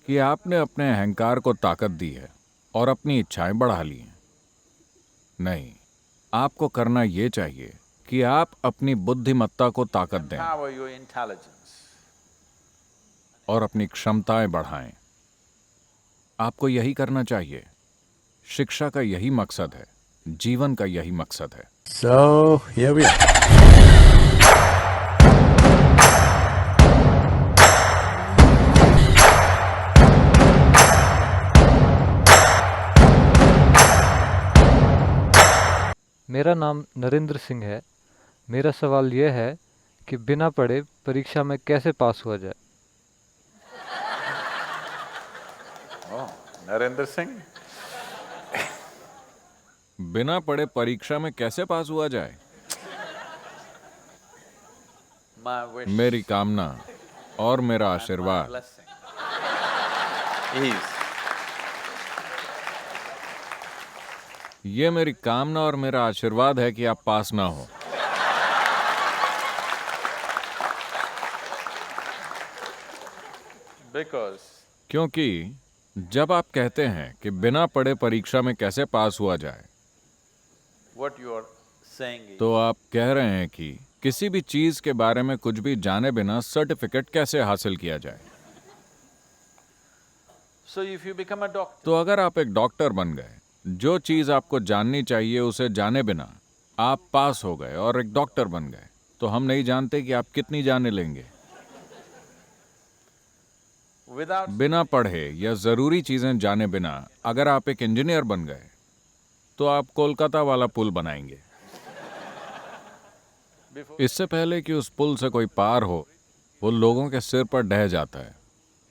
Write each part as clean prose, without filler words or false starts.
कि आपने अपने अहंकार को ताकत दी है और अपनी इच्छाएं बढ़ा ली हैं। नहीं, आपको करना यह चाहिए कि आप अपनी बुद्धिमत्ता को ताकत दें empower your intelligence. और अपनी क्षमताएं बढ़ाएं। आपको यही करना चाहिए। शिक्षा का यही मकसद है, जीवन का यही मकसद है। So here we are. मेरा नाम नरेंद्र सिंह है। मेरा सवाल यह है कि बिना पढ़े परीक्षा में कैसे पास हुआ जाए। Oh, Narendra Singh? बिना पढ़े परीक्षा में कैसे पास हुआ जाए? My wish मेरी कामना और मेरा and my आशीर्वाद blessing is ये मेरी कामना और मेरा आशीर्वाद है कि आप पास ना हो। because क्योंकि जब आप कहते हैं कि बिना पढ़े परीक्षा में कैसे पास हुआ जाए, what you are saying is तो आप कह रहे हैं कि किसी भी चीज के बारे में कुछ भी जाने बिना सर्टिफिकेट कैसे हासिल किया जाए। so if you become a doctor, तो अगर आप एक डॉक्टर बन गए, जो चीज आपको जाननी चाहिए उसे जाने बिना आप पास हो गए और एक डॉक्टर बन गए, तो हम नहीं जानते कि आप कितनी जाने लेंगे। without बिना पढ़े या जरूरी चीजें जाने बिना अगर आप एक इंजीनियर बन गए, तो आप कोलकाता वाला पुल बनाएंगे। before इससे पहले कि उस पुल से कोई पार हो, वो लोगों के सिर पर ढह जाता है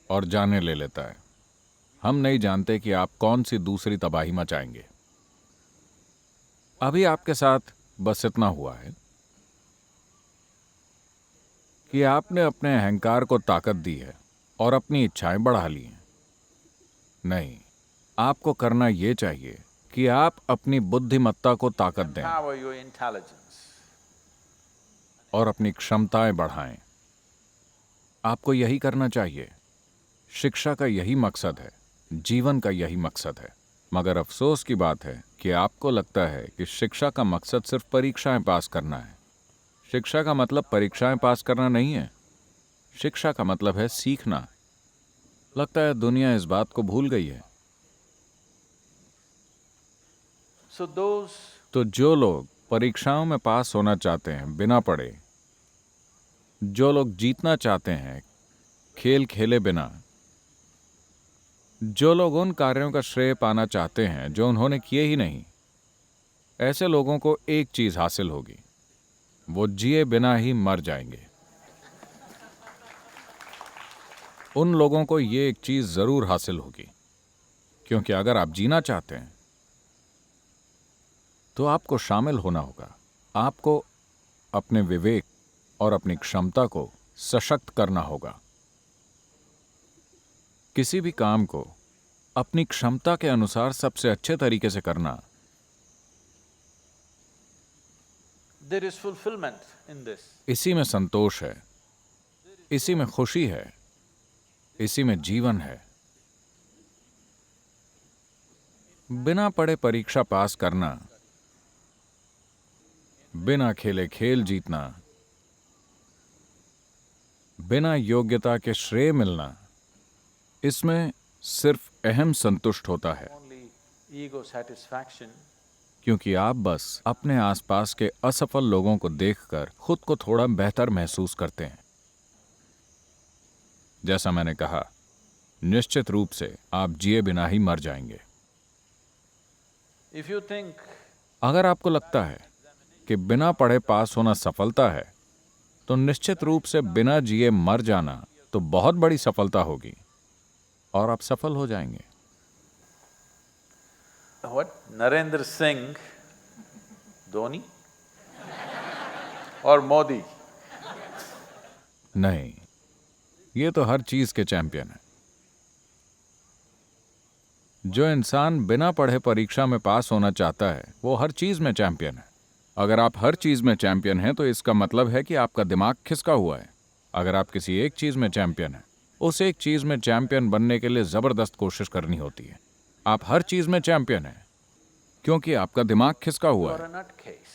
और जाने ले लेता है। हम नहीं जानते कि आप कौन सी दूसरी तबाही मचाएंगे। अभी आपके साथ बस इतना हुआ है कि आपने अपने अहंकार को ताकत दी है और अपनी इच्छाएं बढ़ा ली हैं। नहीं, आपको करना यह चाहिए कि आप अपनी बुद्धिमत्ता को ताकत दें empower your intelligence. और अपनी क्षमताएं बढ़ाएं। आपको यही करना चाहिए। शिक्षा का यही मकसद है, जीवन का यही मकसद है। मगर अफसोस की बात है कि आपको लगता है कि शिक्षा का मकसद सिर्फ परीक्षाएं पास करना है। शिक्षा का मतलब परीक्षाएं पास करना नहीं है। शिक्षा का मतलब है सीखना। लगता है दुनिया इस बात को भूल गई है। So those तो जो लोग परीक्षाओं में पास होना चाहते हैं बिना पढ़े, जो लोग जीतना चाहते हैं खेल खेले बिना, जो लोग उन कार्यों का श्रेय पाना चाहते हैं जो उन्होंने किए ही नहीं, ऐसे लोगों को एक चीज हासिल होगी, वो जिए बिना ही मर जाएंगे। उन लोगों को ये एक चीज जरूर हासिल होगी, क्योंकि अगर आप जीना चाहते हैं तो आपको शामिल होना होगा। आपको अपने विवेक और अपनी क्षमता को सशक्त करना होगा। किसी भी काम को अपनी क्षमता के अनुसार सबसे अच्छे तरीके से करना, there is fulfillment in this. इसी में संतोष है, इसी में खुशी है, इसी में जीवन है। बिना पढ़े परीक्षा पास करना, बिना खेले खेल जीतना, बिना योग्यता के श्रेय मिलना, इसमें सिर्फ अहम संतुष्ट होता है, Only ego satisfaction. क्योंकि आप बस अपने आसपास के असफल लोगों को देखकर खुद को थोड़ा बेहतर महसूस करते हैं। जैसा मैंने कहा, निश्चित रूप से आप जिए बिना ही मर जाएंगे। If you think अगर आपको लगता है कि बिना पढ़े पास होना सफलता है, तो निश्चित रूप से बिना जिए मर जाना तो बहुत बड़ी सफलता होगी और आप सफल हो जाएंगे। what Narendra Singh, Dhoni or Modi? नहीं, ये तो हर चीज के चैंपियन है। जो इंसान बिना पढ़े परीक्षा में पास होना चाहता है, वो हर चीज में चैंपियन है। अगर आप हर चीज में चैंपियन हैं, तो इसका मतलब है कि आपका दिमाग खिसका हुआ है। अगर आप किसी एक चीज में चैंपियन हैं, उस एक चीज में चैंपियन बनने के लिए जबरदस्त कोशिश करनी होती है। आप हर चीज में चैंपियन हैं क्योंकि आपका दिमाग खिसका You हुआ are है। a nutcase.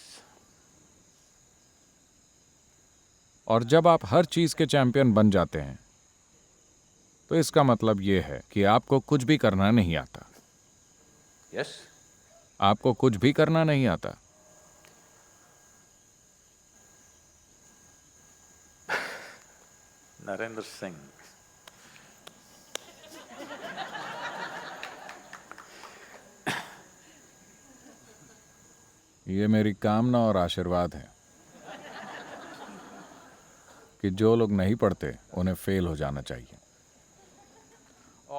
और जब आप हर चीज के चैंपियन बन जाते हैं तो इसका मतलब यह है कि आपको कुछ भी करना नहीं आता। Yes? आपको कुछ भी करना नहीं आता। Narendra Singh. ये मेरी कामना और आशीर्वाद है कि जो लोग नहीं पढ़ते उन्हें फेल हो जाना चाहिए।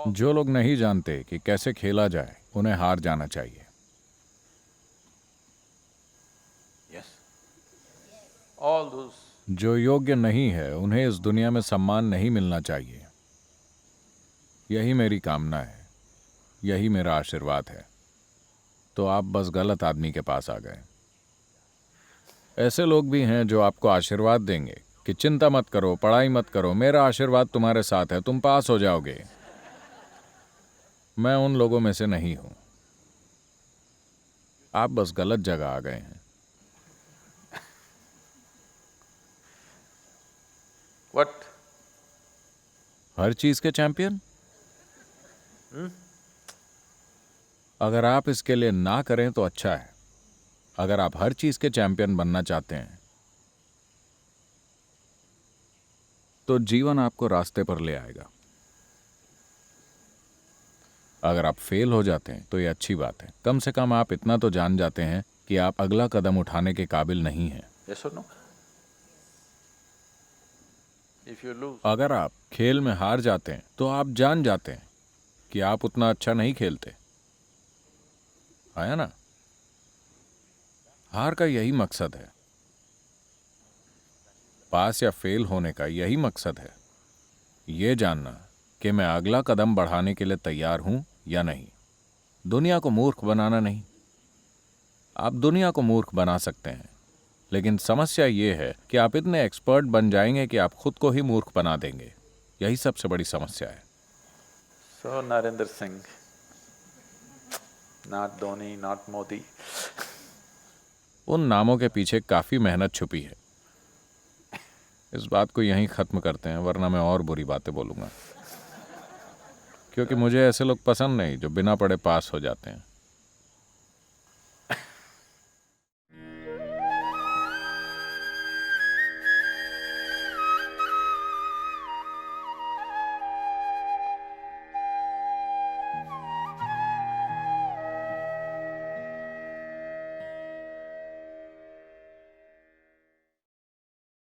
जो लोग नहीं जानते कि कैसे खेला जाए उन्हें हार जाना चाहिए। Yes. All those जो योग्य नहीं है उन्हें इस दुनिया में सम्मान नहीं मिलना चाहिए। यही मेरी कामना है, यही मेरा आशीर्वाद है। तो आप बस गलत आदमी के पास आ गए। ऐसे लोग भी हैं जो आपको आशीर्वाद देंगे कि चिंता मत करो, पढ़ाई मत करो, मेरा आशीर्वाद तुम्हारे साथ है, तुम पास हो जाओगे। मैं उन लोगों में से नहीं हूं। आप बस गलत जगह आ गए हैं। what? हर चीज के चैंपियन? अगर आप इसके लिए ना करें तो अच्छा है। अगर आप हर चीज के चैंपियन बनना चाहते हैं तो जीवन आपको रास्ते पर ले आएगा। अगर आप फेल हो जाते हैं तो ये अच्छी बात है। कम से कम आप इतना तो जान जाते हैं कि आप अगला कदम उठाने के काबिल नहीं हैं। Yes or no? If you lose, अगर आप खेल में हार जाते हैं तो आप जान जाते हैं कि आप उतना अच्छा नहीं खेलते। आया ना? हार का यही मकसद है। पास या फेल होने का यही मकसद है, ये जानना कि मैं अगला कदम बढ़ाने के लिए तैयार हूं या नहीं। दुनिया को मूर्ख बनाना नहीं। आप दुनिया को मूर्ख बना सकते हैं, लेकिन समस्या ये है कि आप इतने एक्सपर्ट बन जाएंगे कि आप खुद को ही मूर्ख बना देंगे। यही सबसे बड़ी समस्या है। so Narendra Singh, not Dhoni, not Modi. उन नामों के पीछे काफी मेहनत छुपी है। इस बात को यहीं खत्म करते हैं, वरना मैं और बुरी बातें बोलूंगा, क्योंकि मुझे ऐसे लोग पसंद नहीं जो बिना पढ़े पास हो जाते हैं।